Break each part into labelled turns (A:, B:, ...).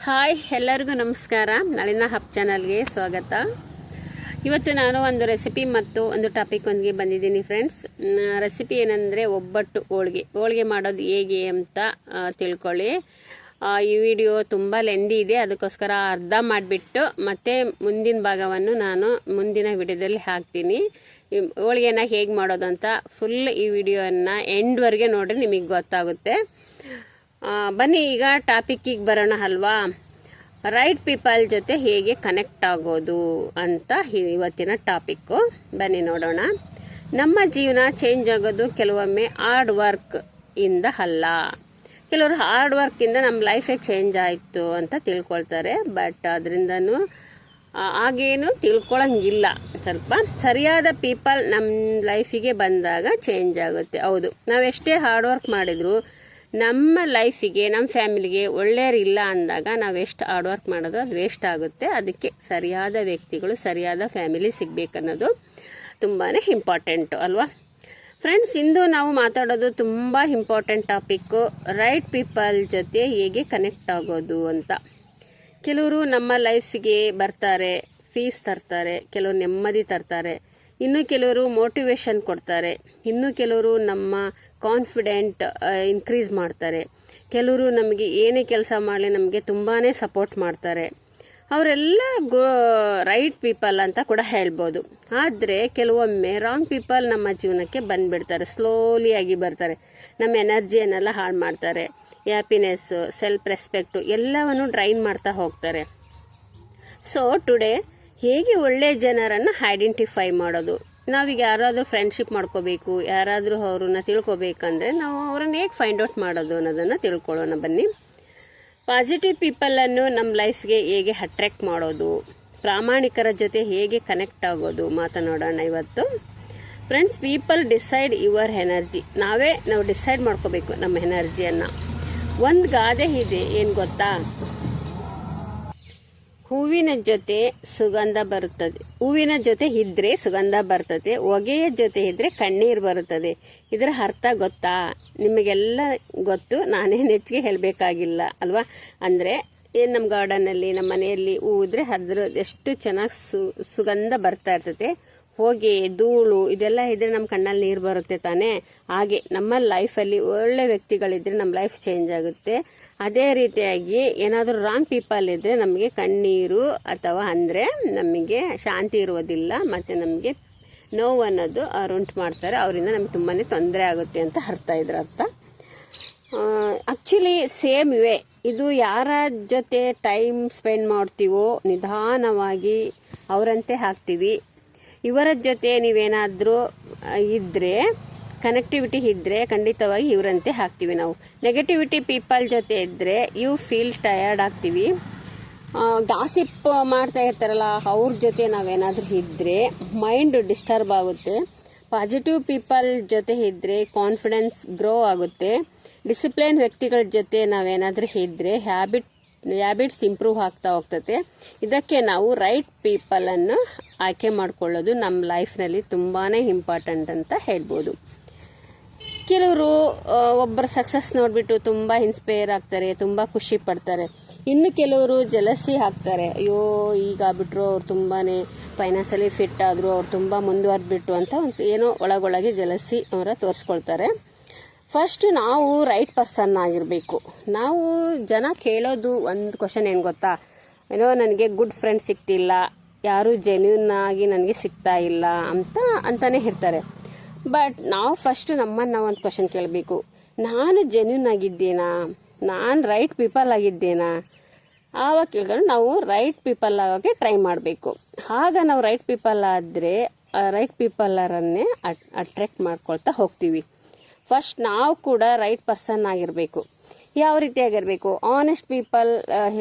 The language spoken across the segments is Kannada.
A: ಹಾಯ್, ಎಲ್ಲರಿಗೂ ನಮಸ್ಕಾರ. ನಳಿನ ಹಬ್ ಚಾನಲ್ಗೆ ಸ್ವಾಗತ. ಇವತ್ತು ನಾನು ಒಂದು ರೆಸಿಪಿ ಮತ್ತು ಒಂದು ಟಾಪಿಕ್ ಒಂದಿಗೆ ಬಂದಿದ್ದೀನಿ ಫ್ರೆಂಡ್ಸ್. ರೆಸಿಪಿ ಏನಂದರೆ ಒಬ್ಬಟ್ಟು ಹೋಳಿಗೆ ಮಾಡೋದು ಹೇಗೆ ಅಂತ ತಿಳ್ಕೊಳ್ಳಿ. ಈ ವಿಡಿಯೋ ತುಂಬ ಲೆಂದಿ ಇದೆ, ಅದಕ್ಕೋಸ್ಕರ ಅರ್ಧ ಮಾಡಿಬಿಟ್ಟು ಮತ್ತೆ ಮುಂದಿನ ಭಾಗವನ್ನು ನಾನು ಮುಂದಿನ ವಿಡಿಯೋದಲ್ಲಿ ಹಾಕ್ತೀನಿ. ಹೋಳಿಗೆನ ಹೇಗೆ ಮಾಡೋದು ಅಂತ ಫುಲ್ ಈ ವಿಡಿಯೋನ ಎಂಡ್ವರೆಗೆ ನೋಡ್ರಿ, ನಿಮಗೆ ಗೊತ್ತಾಗುತ್ತೆ. ಬನ್ನಿ ಈಗ ಟಾಪಿಕ್ಕಿಗೆ ಬರೋಣ ಅಲ್ವಾ. ರೈಟ್ ಪೀಪಲ್ ಜೊತೆ ಹೇಗೆ ಕನೆಕ್ಟ್ ಆಗೋದು ಅಂತ ಇವತ್ತಿನ ಟಾಪಿಕ್ಕು. ಬನ್ನಿ ನೋಡೋಣ. ನಮ್ಮ ಜೀವನ ಚೇಂಜ್ ಆಗೋದು ಕೆಲವೊಮ್ಮೆ ಹಾರ್ಡ್ ವರ್ಕ್ ಇಂದ ಅಲ್ಲ. ಕೆಲವರು ಹಾರ್ಡ್ ವರ್ಕಿಂದ ನಮ್ಮ ಲೈಫೇ ಚೇಂಜ್ ಆಯಿತು ಅಂತ ತಿಳ್ಕೊಳ್ತಾರೆ. ಬಟ್ ಅದರಿಂದನೂ ಹಾಗೇನು ತಿಳ್ಕೊಳಂಗಿಲ್ಲ. ಸ್ವಲ್ಪ ಸರಿಯಾದ ಪೀಪಲ್ ನಮ್ಮ ಲೈಫಿಗೆ ಬಂದಾಗ ಚೇಂಜ್ ಆಗುತ್ತೆ. ಹೌದು, ನಾವೆಷ್ಟೇ ಹಾರ್ಡ್ ವರ್ಕ್ ಮಾಡಿದ್ರು ನಮ್ಮ ಲೈಫಿಗೆ, ನಮ್ಮ ಫ್ಯಾಮಿಲಿಗೆ ಒಳ್ಳೆಯರಿಲ್ಲ ಅಂದಾಗ ನಾವು ಎಷ್ಟು ಹಾರ್ಡ್ ವರ್ಕ್ ಮಾಡೋದು ಅದು ವೇಸ್ಟ್ ಆಗುತ್ತೆ. ಅದಕ್ಕೆ ಸರಿಯಾದ ವ್ಯಕ್ತಿಗಳು, ಸರಿಯಾದ ಫ್ಯಾಮಿಲಿ ಸಿಗಬೇಕನ್ನೋದು ತುಂಬಾ ಇಂಪಾರ್ಟೆಂಟು ಅಲ್ವಾ ಫ್ರೆಂಡ್ಸ್. ಇಂದು ನಾವು ಮಾತಾಡೋದು ತುಂಬ ಇಂಪಾರ್ಟೆಂಟ್ ಟಾಪಿಕ್ಕು, ರೈಟ್ ಪೀಪಲ್ ಜೊತೆ ಹೇಗೆ ಕನೆಕ್ಟ್ ಆಗೋದು ಅಂತ. ಕೆಲವರು ನಮ್ಮ ಲೈಫಿಗೆ ಬರ್ತಾರೆ, ಫೀಸ್ ತರ್ತಾರೆ, ಕೆಲವರು ನೆಮ್ಮದಿ ತರ್ತಾರೆ, ಇನ್ನು ಕೆಲವರು ಮೋಟಿವೇಶನ್ ಕೊಡ್ತಾರೆ, ಇನ್ನು ಕೆಲವರು ನಮ್ಮ ಕಾನ್ಫಿಡೆಂಟ್ ಇನ್ಕ್ರೀಸ್ ಮಾಡ್ತಾರೆ, ಕೆಲವರು ನಮಗೆ ಏನೇ ಕೆಲಸ ಮಾಡಲಿ ನಮಗೆ ತುಂಬಾ ಸಪೋರ್ಟ್ ಮಾಡ್ತಾರೆ. ಅವರೆಲ್ಲ ರೈಟ್ ಪೀಪಲ್ ಅಂತ ಕೂಡ ಹೇಳ್ಬೋದು. ಆದರೆ ಕೆಲವೊಮ್ಮೆ ರಾಂಗ್ ಪೀಪಲ್ ನಮ್ಮ ಜೀವನಕ್ಕೆ ಬಂದುಬಿಡ್ತಾರೆ. ಸ್ಲೋಲಿ ಆಗಿ ಬರ್ತಾರೆ, ನಮ್ಮ ಎನರ್ಜಿಯನ್ನೆಲ್ಲ ಹಾಳು ಮಾಡ್ತಾರೆ. ಹ್ಯಾಪಿನೆಸ್ಸು, ಸೆಲ್ಫ್ ರೆಸ್ಪೆಕ್ಟು ಎಲ್ಲವನ್ನು ಡ್ರೈನ್ ಮಾಡ್ತಾ ಹೋಗ್ತಾರೆ. ಸೊ ಟುಡೇ ಹೇಗೆ ಒಳ್ಳೆಯ ಜನರನ್ನು ಐಡೆಂಟಿಫೈ ಮಾಡೋದು. ನಾವೀಗ ಯಾರಾದರೂ ಫ್ರೆಂಡ್ಶಿಪ್ ಮಾಡ್ಕೋಬೇಕು, ಯಾರಾದರೂ ಅವ್ರನ್ನ ತಿಳ್ಕೊಬೇಕಂದ್ರೆ ನಾವು ಅವ್ರನ್ನ ಹೇಗೆ ಫೈಂಡ್ ಔಟ್ ಮಾಡೋದು ಅನ್ನೋದನ್ನು ತಿಳ್ಕೊಳ್ಳೋಣ ಬನ್ನಿ. ಪಾಸಿಟಿವ್ ಪೀಪಲನ್ನು ನಮ್ಮ ಲೈಫ್ಗೆ ಹೇಗೆ ಅಟ್ರ್ಯಾಕ್ಟ್ ಮಾಡೋದು, ಪ್ರಾಮಾಣಿಕರ ಜೊತೆ ಹೇಗೆ ಕನೆಕ್ಟ್ ಆಗೋದು ಮಾತನಾಡೋಣ ಇವತ್ತು friends. People decide your energy. ನಾವು ಡಿಸೈಡ್ ಮಾಡ್ಕೋಬೇಕು ನಮ್ಮ ಎನರ್ಜಿಯನ್ನು. ಒಂದು ಗಾದೆ ಇದೆ, ಏನು ಗೊತ್ತಾ? ಹೂವಿನ ಜೊತೆ ಸುಗಂಧ ಬರುತ್ತದೆ, ಹೂವಿನ ಜೊತೆ ಇದ್ರೆ ಸುಗಂಧ ಬರ್ತದೆ, ಹೊಗೆಯ ಜೊತೆ ಇದ್ರೆ ಕಣ್ಣೀರು ಬರುತ್ತದೆ. ಇದರ ಅರ್ಥ ಗೊತ್ತಾ? ನಿಮಗೆಲ್ಲ ಗೊತ್ತು, ನಾನೇನು ಹೆಚ್ಚಿಗೆ ಹೇಳಬೇಕಾಗಿಲ್ಲ ಅಲ್ವಾ. ಅಂದರೆ ಏನು, ನಮ್ಮ ಗಾರ್ಡನಲ್ಲಿ, ನಮ್ಮ ಮನೆಯಲ್ಲಿ ಹೂ ಇದ್ರೆ ಅದ್ರ ಎಷ್ಟು ಚೆನ್ನಾಗಿ ಸುಗಂಧ ಬರ್ತಾ ಇರ್ತದೆ. ಹೊಗೆ, ಧೂಳು ಇದೆಲ್ಲ ಇದ್ರೆ ನಮ್ಮ ಕಣ್ಣಲ್ಲಿ ನೀರು ಬರುತ್ತೆ ತಾನೇ. ಹಾಗೆ ನಮ್ಮ ಲೈಫಲ್ಲಿ ಒಳ್ಳೆ ವ್ಯಕ್ತಿಗಳಿದ್ರೆ ನಮ್ಮ ಲೈಫ್ ಚೇಂಜ್ ಆಗುತ್ತೆ. ಅದೇ ರೀತಿಯಾಗಿ ಏನಾದರೂ ರಾಂಗ್ ಪೀಪಲ್ ಇದ್ದರೆ ನಮಗೆ ಕಣ್ಣೀರು ಅಥವಾ ಅಂದರೆ ನಮಗೆ ಶಾಂತಿ ಇರುವುದಿಲ್ಲ, ಮತ್ತು ನಮಗೆ ನೋವು ಅನ್ನೋದು ಅವ್ರು ಉಂಟು ಮಾಡ್ತಾರೆ. ಅವರಿಂದ ನಮಗೆ ತುಂಬಾ ತೊಂದರೆ ಆಗುತ್ತೆ ಅಂತ ಇದ್ರ ಅರ್ಥ. ಆ್ಯಕ್ಚುಲಿ ಸೇಮ್ ಇವೆ. ಇದು ಯಾರ ಜೊತೆ ಟೈಮ್ ಸ್ಪೆಂಡ್ ಮಾಡ್ತೀವೋ ನಿಧಾನವಾಗಿ ಅವರಂತೆ ಹಾಕ್ತೀವಿ. ಇವರ ಜೊತೆ ನೀವೇನಾದರೂ ಇದ್ದರೆ, ಕನೆಕ್ಟಿವಿಟಿ ಇದ್ದರೆ ಖಂಡಿತವಾಗಿ ಇವರಂತೆ ಹಾಕ್ತೀವಿ ನಾವು. ನೆಗೆಟಿವಿಟಿ ಪೀಪಲ್ ಜೊತೆ ಇದ್ದರೆ ಯು ಫೀಲ್ ಟಯರ್ಡ್ ಆಗ್ತೀವಿ. ಗಾಸಿಪ್ ಮಾಡ್ತಾ ಇರ್ತಾರಲ್ಲ ಅವ್ರ ಜೊತೆ ನಾವೇನಾದರೂ ಇದ್ದರೆ ಮೈಂಡ್ ಡಿಸ್ಟರ್ಬ್ ಆಗುತ್ತೆ. ಪಾಸಿಟಿವ್ ಪೀಪಲ್ ಜೊತೆ ಇದ್ದರೆ ಕಾನ್ಫಿಡೆನ್ಸ್ ಗ್ರೋ ಆಗುತ್ತೆ. ಡಿಸಿಪ್ಲಿನ್ ವ್ಯಕ್ತಿಗಳ ಜೊತೆ ನಾವೇನಾದರೂ ಇದ್ದರೆ ಹ್ಯಾಬಿಟ್ಸ್ ಇಂಪ್ರೂವ್ ಆಗ್ತಾ ಹೋಗ್ತದೆ. ಇದಕ್ಕೆ ನಾವು ರೈಟ್ ಪೀಪಲನ್ನು ಆಯ್ಕೆ ಮಾಡಿಕೊಳ್ಳೋದು ನಮ್ಮ ಲೈಫ್ನಲ್ಲಿ ತುಂಬಾ ಇಂಪಾರ್ಟೆಂಟ್ ಅಂತ ಹೇಳ್ಬೋದು. ಕೆಲವರು ಒಬ್ಬರ ಸಕ್ಸಸ್ ನೋಡಿಬಿಟ್ಟು ತುಂಬ ಇನ್ಸ್ಪೈರ್ ಆಗ್ತಾರೆ, ತುಂಬ ಖುಷಿ ಪಡ್ತಾರೆ. ಇನ್ನು ಕೆಲವರು ಜಲಸಿ ಆಗ್ತಾರೆ, ಅಯ್ಯೋ ಈಗ ಆಗ್ಬಿಟ್ರು, ಅವ್ರು ತುಂಬಾ ಫೈನಾನ್ಸಲ್ಲಿ ಫಿಟ್ ಆದರು, ಅವ್ರು ತುಂಬ ಮುಂದುವರೆದ್ಬಿಟ್ರು ಅಂತ ಏನೋ ಒಳಗೊಳಗೆ ಜಲಸಿ ಅವರ ತೋರಿಸ್ಕೊಳ್ತಾರೆ. ಫಸ್ಟ್ ನಾವು ರೈಟ್ ಪರ್ಸನ್ ಆಗಿರಬೇಕು. ನಾವು ಜನ ಕೇಳೋದು ಒಂದು ಕ್ವಶನ್ ಏನು ಗೊತ್ತಾ? ಏನೋ ನನಗೆ ಗುಡ್ ಫ್ರೆಂಡ್ ಸಿಗ್ತಿಲ್ಲ, ಯಾರೂ ಜೆನ್ಯೂನ್ ಆಗಿ ನನಗೆ ಸಿಗ್ತಾ ಇಲ್ಲ ಅಂತಾನೆ ಇರ್ತಾರೆ. ಬಟ್ ನಾವು ಫಸ್ಟ್ ನಮ್ಮನ್ನು ನಾವು ಒಂದು ಕ್ವಶನ್ ಕೇಳಬೇಕು, ನಾನು ಜೆನ್ಯೂನ್ ಆಗಿದ್ದೇನಾ, ನಾನು ರೈಟ್ ಪೀಪಲ್ ಆಗಿದ್ದೇನಾ? ಆವಾಗ ಕೇಳ್ಕೊಂಡು ನಾವು ರೈಟ್ ಪೀಪಲ್ ಆಗೋಕ್ಕೆ ಟ್ರೈ ಮಾಡಬೇಕು. ಆಗ ನಾವು ರೈಟ್ ಪೀಪಲ್ ಆದರೆ ರೈಟ್ ಪೀಪಲರನ್ನೇ ಅಟ್ರ್ಯಾಕ್ಟ್ ಮಾಡ್ಕೊಳ್ತಾ ಹೋಗ್ತೀವಿ. ಫಸ್ಟ್ ನಾವು ಕೂಡ ರೈಟ್ ಪರ್ಸನ್ ಆಗಿರಬೇಕು. ಯಾವ ರೀತಿಯಾಗಿರಬೇಕು? ಆನೆಸ್ಟ್ ಪೀಪಲ್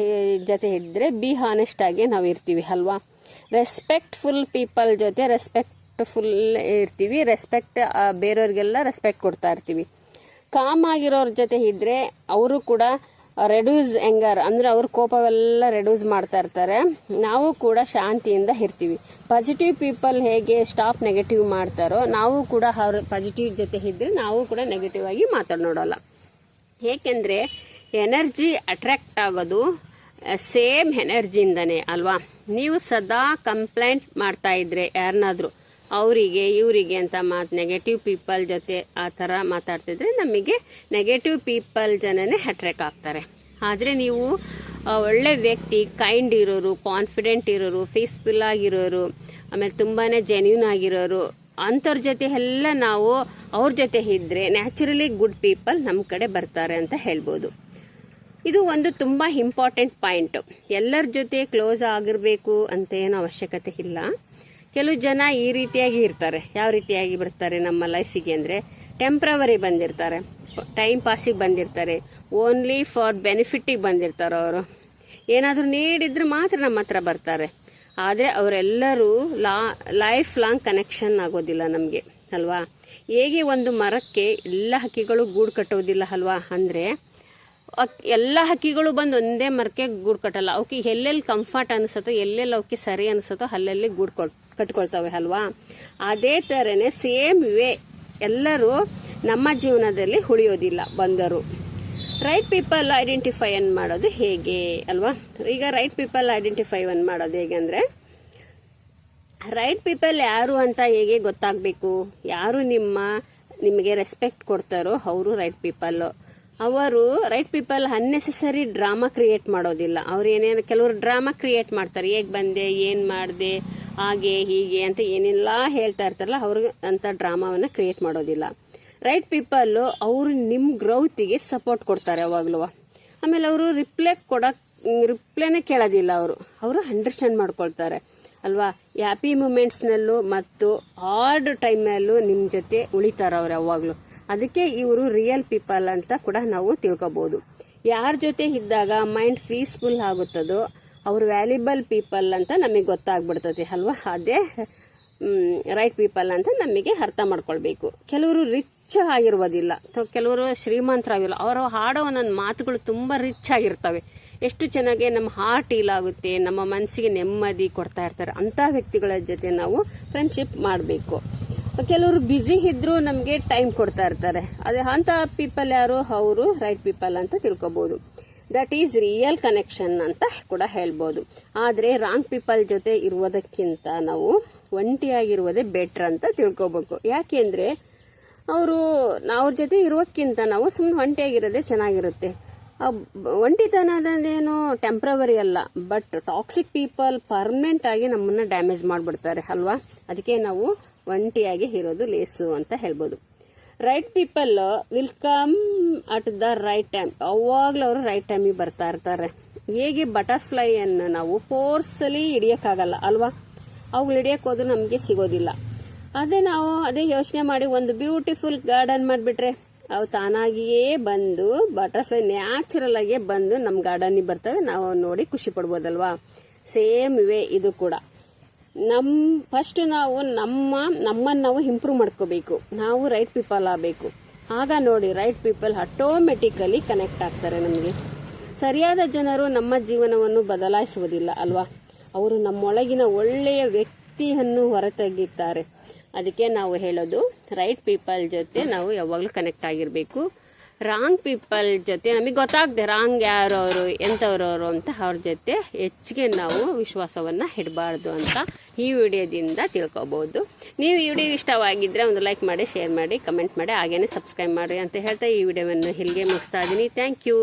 A: ಜೊತೆ ಇದ್ದರೆ ಬಿ ಹಾನೆಸ್ಟ್ ಆಗಿ ನಾವು ಇರ್ತೀವಿ ಅಲ್ವಾ. ರೆಸ್ಪೆಕ್ಟ್ಫುಲ್ ಪೀಪಲ್ ಜೊತೆ ರೆಸ್ಪೆಕ್ಟ್ಫುಲ್ ಇರ್ತೀವಿ. ಬೇರೆಯವ್ರಿಗೆಲ್ಲ ರೆಸ್ಪೆಕ್ಟ್ ಕೊಡ್ತಾ ಇರ್ತೀವಿ. ಕಾಮ್ ಆಗಿರೋರ ಜೊತೆ ಇದ್ದರೆ ಅವರು ಕೂಡ ರೆಡ್ಯೂಸ್ ಎಂಗರ್, ಅಂದರೆ ಅವ್ರ ಕೋಪವೆಲ್ಲ ರೆಡ್ಯೂಸ್ ಮಾಡ್ತಾ ಇರ್ತಾರೆ. ನಾವು ಕೂಡ ಶಾಂತಿಯಿಂದ ಇರ್ತೀವಿ. ಪಾಸಿಟಿವ್ ಪೀಪಲ್ ಹೇಗೆ ಸ್ಟಾಪ್ ನೆಗೆಟಿವ್ ಮಾಡ್ತಾರೋ ನಾವು ಕೂಡ ಅವ್ರ ಪಾಸಿಟಿವ್ ಜೊತೆ ಇದ್ದರೆ ನಾವು ಕೂಡ ನೆಗೆಟಿವ್ ಆಗಿ ಮಾತಾಡೋಲ್ಲ. ಏಕೆಂದರೆ ಎನರ್ಜಿ ಅಟ್ರ್ಯಾಕ್ಟ್ ಆಗೋದು ಸೇಮ್ ಎನರ್ಜಿಯಿಂದನೇ ಅಲ್ವಾ. ನೀವು ಸದಾ ಕಂಪ್ಲೇಂಟ್ ಮಾಡ್ತಾ ಇದ್ರೆ ಯಾರನ್ನಾದ್ರೂ ಅವರಿಗೆ ಇವರಿಗೆ ಅಂತ ನೆಗೆಟಿವ್ ಪೀಪಲ್ ಜೊತೆ ಆ ಥರ ಮಾತಾಡ್ತಿದ್ರೆ ನಮಗೆ ನೆಗೆಟಿವ್ ಪೀಪಲ್ ಜನನೇ ಅಟ್ರಾಕ್ಟ್ ಆಗ್ತಾರೆ. ಆದರೆ ನೀವು ಒಳ್ಳೆ ವ್ಯಕ್ತಿ, ಕೈಂಡ್ ಇರೋರು, ಕಾನ್ಫಿಡೆಂಟ್ ಇರೋರು, ಪೀಸ್ಫುಲ್ ಆಗಿರೋರು, ಆಮೇಲೆ ತುಂಬಾ ಜೆನ್ಯೂನ್ ಆಗಿರೋರು ಅಂಥವ್ರ ಜೊತೆ ಎಲ್ಲ ನಾವು ಅವ್ರ ಜೊತೆ ಇದ್ದರೆ ನ್ಯಾಚುರಲಿ ಗುಡ್ ಪೀಪಲ್ ನಮ್ಮ ಕಡೆ ಬರ್ತಾರೆ ಅಂತ ಹೇಳ್ಬೋದು. ಇದು ಒಂದು ತುಂಬ ಇಂಪಾರ್ಟೆಂಟ್ ಪಾಯಿಂಟು. ಎಲ್ಲರ ಜೊತೆ ಕ್ಲೋಸ್ ಆಗಿರಬೇಕು ಅಂತ ಏನೋ ಅವಶ್ಯಕತೆ ಇಲ್ಲ. ಕೆಲವು ಜನ ಈ ರೀತಿಯಾಗಿ ಇರ್ತಾರೆ. ಯಾವ ರೀತಿಯಾಗಿ ಬರ್ತಾರೆ ನಮ್ಮ ಲೈಫಿಗೆ ಅಂದರೆ, ಟೆಂಪ್ರವರಿ ಬಂದಿರ್ತಾರೆ, ಟೈಮ್ ಪಾಸಿಗೆ ಬಂದಿರ್ತಾರೆ, ಓನ್ಲಿ ಫಾರ್ ಬೆನಿಫಿಟ್ಟಿಗೆ ಬಂದಿರ್ತಾರೆ. ಅವರು ಏನಾದರೂ ನೀಡಿದ್ರೆ ಮಾತ್ರ ನಮ್ಮ ಹತ್ರ ಬರ್ತಾರೆ. ಆದರೆ ಅವರೆಲ್ಲರೂ ಲೈಫ್ ಲಾಂಗ್ ಕನೆಕ್ಷನ್ ಆಗೋದಿಲ್ಲ ನಮಗೆ ಅಲ್ವಾ. ಹೇಗೆ ಒಂದು ಮರಕ್ಕೆ ಎಲ್ಲ ಹಕ್ಕಿಗಳು ಗೂಡು ಕಟ್ಟೋದಿಲ್ಲ ಅಲ್ವಾ, ಅಂದರೆ ಎಲ್ಲ ಹಕ್ಕಿಗಳು ಬಂದು ಒಂದೇ ಮರಕ್ಕೆ ಗೂಡು ಕಟ್ಟಲ್ಲ. ಅವಕ್ಕೆ ಎಲ್ಲೆಲ್ಲಿ ಕಂಫರ್ಟ್ ಅನಿಸುತ್ತೋ, ಎಲ್ಲೆಲ್ಲಿ ಅವಕ್ಕೆ ಸರಿ ಅನಿಸುತ್ತೋ ಅಲ್ಲೆಲ್ಲಿ ಗೂಡು ಕಟ್ಕೊಳ್ತವೆ ಅಲ್ವಾ. ಅದೇ ಥರನೇ ಸೇಮ್ ವೇ ಎಲ್ಲರೂ ನಮ್ಮ ಜೀವನದಲ್ಲಿ ಉಳಿಯೋದಿಲ್ಲ ಬಂದರು. ರೈಟ್ ಪೀಪಲ್ ಐಡೆಂಟಿಫೈ ಮಾಡೋದು ಹೇಗೆ ಅಲ್ವಾ. ಈಗ ರೈಟ್ ಪೀಪಲ್ ಐಡೆಂಟಿಫೈ ಮಾಡೋದು ಹೇಗೆ ಅಂದರೆ, ರೈಟ್ ಪೀಪಲ್ ಯಾರು ಅಂತ ಹೇಗೆ ಗೊತ್ತಾಗಬೇಕು. ಯಾರು ನಿಮಗೆ ರೆಸ್ಪೆಕ್ಟ್ ಕೊಡ್ತಾರೋ ಅವರು ರೈಟ್ ಪೀಪಲ್ಲು. ಅವರು right people unnecessary drama create ಮಾಡೋದಿಲ್ಲ. ಅವ್ರು ಕೆಲವರು ಡ್ರಾಮಾ ಕ್ರಿಯೇಟ್ ಮಾಡ್ತಾರೆ. ಹೇಗೆ ಬಂದೆ, ಏನು ಮಾಡಿದೆ, ಹಾಗೆ ಹೀಗೆ ಅಂತ ಏನೆಲ್ಲ ಹೇಳ್ತಾ ಇರ್ತಾರಲ್ಲ, ಅವ್ರಿಗೆ ಅಂತ ಡ್ರಾಮಾವನ್ನು ಕ್ರಿಯೇಟ್ ಮಾಡೋದಿಲ್ಲ. ರೈಟ್ ಪೀಪಲ್ಲು ಅವರು ನಿಮ್ಮ ಗ್ರೌತಿಗೆ ಸಪೋರ್ಟ್ ಕೊಡ್ತಾರೆ ಯಾವಾಗಲೂ. ಆಮೇಲೆ ಅವರು ರಿಪ್ಲೈನೇ ಕೇಳೋದಿಲ್ಲ. ಅವರು ಅಂಡರ್ಸ್ಟ್ಯಾಂಡ್ ಮಾಡ್ಕೊಳ್ತಾರೆ ಅಲ್ವಾ. ಹ್ಯಾಪಿ ಮೂಮೆಂಟ್ಸ್ನಲ್ಲೂ ಮತ್ತು ಹಾರ್ಡ್ ಟೈಮ್ನಲ್ಲೂ ನಿಮ್ಮ ಜೊತೆ ಉಳಿತಾರೆ ಅವ್ರು ಯಾವಾಗಲೂ. ಅದಕ್ಕೆ ಇವರು ರಿಯಲ್ ಪೀಪಲ್ ಅಂತ ಕೂಡ ನಾವು ತಿಳ್ಕೊಬೋದು. ಯಾರ ಜೊತೆ ಇದ್ದಾಗ ಮೈಂಡ್ ಪೀಸ್ಫುಲ್ ಆಗುತ್ತದೋ ಅವರು ವ್ಯಾಲ್ಯೂಬಲ್ ಪೀಪಲ್ ಅಂತ ನಮಗೆ ಗೊತ್ತಾಗ್ಬಿಡ್ತದೆ ಅಲ್ವಾ. ಅದೇ ರೈಟ್ ಪೀಪಲ್ ಅಂತ ನಮಗೆ ಅರ್ಥ ಮಾಡ್ಕೊಳ್ಬೇಕು. ಕೆಲವರು ರಿಚ್ ಆಗಿರುವುದಿಲ್ಲ, ಕೆಲವರು ಶ್ರೀಮಂತರಾಗಿಲ್ಲ. ಅವರು ಹಾಡೋ ನನ್ನ ಮಾತುಗಳು ತುಂಬ ರಿಚ್ ಆಗಿರ್ತವೆ. ಎಷ್ಟು ಚೆನ್ನಾಗಿ ನಮ್ಮ ಹಾರ್ಟ್ ಹೀಲ್ ಆಗುತ್ತೆ, ನಮ್ಮ ಮನಸ್ಸಿಗೆ ನೆಮ್ಮದಿ ಕೊಡ್ತಾ ಇರ್ತಾರೆ. ಅಂಥ ವ್ಯಕ್ತಿಗಳ ಜೊತೆ ನಾವು ಫ್ರೆಂಡ್ಶಿಪ್ ಮಾಡಬೇಕು. ಕೆಲವರು ಬ್ಯುಸಿ ಇದ್ದರೂ ನಮಗೆ ಟೈಮ್ ಕೊಡ್ತಾ ಇರ್ತಾರೆ. ಅದೇ ಅಂಥ ಪೀಪಲ್ ಯಾರು, ಅವರು ರೈಟ್ ಪೀಪಲ್ ಅಂತ ತಿಳ್ಕೊಬೋದು. ದಟ್ ಈಸ್ ರಿಯಲ್ ಕನೆಕ್ಷನ್ ಅಂತ ಕೂಡ ಹೇಳ್ಬೋದು. ಆದರೆ ರಾಂಗ್ ಪೀಪಲ್ ಜೊತೆ ಇರುವುದಕ್ಕಿಂತ ನಾವು ಒಂಟಿಯಾಗಿರುವುದೇ ಬೆಟ್ರ್ ಅಂತ ತಿಳ್ಕೊಬೇಕು. ಯಾಕೆಂದರೆ ಅವ್ರ ಜೊತೆ ಇರೋಕ್ಕಿಂತ ನಾವು ಸುಮ್ಮನೆ ಒಂಟಿಯಾಗಿರೋದೇ ಚೆನ್ನಾಗಿರುತ್ತೆ. ಒಂಟಿತನದೇನು ಟೆಂಪ್ರವರಿ ಅಲ್ಲ, ಬಟ್ ಟಾಕ್ಸಿಕ್ ಪೀಪಲ್ ಪರ್ಮನೆಂಟ್ ಆಗಿ ನಮ್ಮನ್ನು ಡ್ಯಾಮೇಜ್ ಮಾಡಿಬಿಡ್ತಾರೆ ಅಲ್ವಾ. ಅದಕ್ಕೆ ನಾವು ಒಂಟಿಯಾಗಿ ಇರೋದು ಲೇಸು ಅಂತ ಹೇಳ್ಬೋದು. Right people will come at the right time. ಅವಾಗಲೂ ಅವರು ರೈಟ್ ಟೈಮಿಗೆ ಬರ್ತಾ ಇರ್ತಾರೆ. ಹೇಗೆ ಬಟರ್ಫ್ಲೈಯನ್ನು ನಾವು ಫೋರ್ಸಲಿ ಹಿಡಿಯೋಕ್ಕಾಗಲ್ಲ ಅಲ್ವಾ. ಅವುಗಳು ಹಿಡಿಯೋಕೆ ಹೋದ್ರೂ ನಮಗೆ ಸಿಗೋದಿಲ್ಲ. ಅದೇ ಯೋಚನೆ ಮಾಡಿ ಒಂದು ಬ್ಯೂಟಿಫುಲ್ ಗಾರ್ಡನ್ ಮಾಡಿಬಿಟ್ರೆ ಅವು ತಾನಾಗಿಯೇ ಬಂದು, ಬಟರ್ಫ್ಲೈ ನ್ಯಾಚುರಲ್ ಆಗೇ ಬಂದು ನಮ್ಮ ಗಾರ್ಡನ್ನಿಗೆ ಬರ್ತವೆ. ನಾವು ನೋಡಿ ಖುಷಿ ಪಡ್ಬೋದಲ್ವಾ. ಸೇಮ್ ವೇ ಇದು ಕೂಡ ಫಸ್ಟ್ ನಾವು ನಮ್ಮನ್ನು ನಾವು ಇಂಪ್ರೂವ್ ಮಾಡ್ಕೋಬೇಕು. ನಾವು ರೈಟ್ ಪೀಪಲ್ ಆಗಬೇಕು. ಆಗ ನೋಡಿ ರೈಟ್ ಪೀಪಲ್ ಆಟೋಮೆಟಿಕಲಿ ಕನೆಕ್ಟ್ ಆಗ್ತಾರೆ ನಮಗೆ. ಸರಿಯಾದ ಜನರು ನಮ್ಮ ಜೀವನವನ್ನು ಬದಲಾಯಿಸುವುದಿಲ್ಲ ಅಲ್ವಾ. ಅವರು ನಮ್ಮೊಳಗಿನ ಒಳ್ಳೆಯ ವ್ಯಕ್ತಿಯನ್ನು ಹೊರತೆಗೆಯುತ್ತಾರೆ. ಅದಕ್ಕೆ ನಾವು ಹೇಳೋದು ರೈಟ್ ಪೀಪಲ್ ಜೊತೆ ನಾವು ಯಾವಾಗಲೂ ಕನೆಕ್ಟ್ ಆಗಿರಬೇಕು. ರಾಂಗ್ ಪೀಪಲ್ ಜೊತೆ ನಮಗೆ ಗೊತ್ತಾಗದೆ ರಾಂಗ್ ಯಾರು ಅವರು, ಎಂಥವ್ರವರು ಅಂತ ಅವ್ರ ಜೊತೆ ಹೆಚ್ಚಿಗೆ ನಾವು ವಿಶ್ವಾಸವನ್ನು ಇಡಬಾರ್ದು ಅಂತ ಈ ವಿಡಿಯೋದಿಂದ ತಿಳ್ಕೊಬೋದು. ನೀವು ಈ ವಿಡಿಯೋ ಇಷ್ಟವಾಗಿದ್ದರೆ ಒಂದು ಲೈಕ್ ಮಾಡಿ, ಶೇರ್ ಮಾಡಿ, ಕಮೆಂಟ್ ಮಾಡಿ, ಹಾಗೇನೆ ಸಬ್ಸ್ಕ್ರೈಬ್ ಮಾಡಿ ಅಂತ ಹೇಳ್ತಾ ಈ ವಿಡಿಯೋವನ್ನು ಇಲ್ಲಿಗೆ ಮುಗಿಸ್ತಾ ಇದ್ದೀನಿ. Thank you.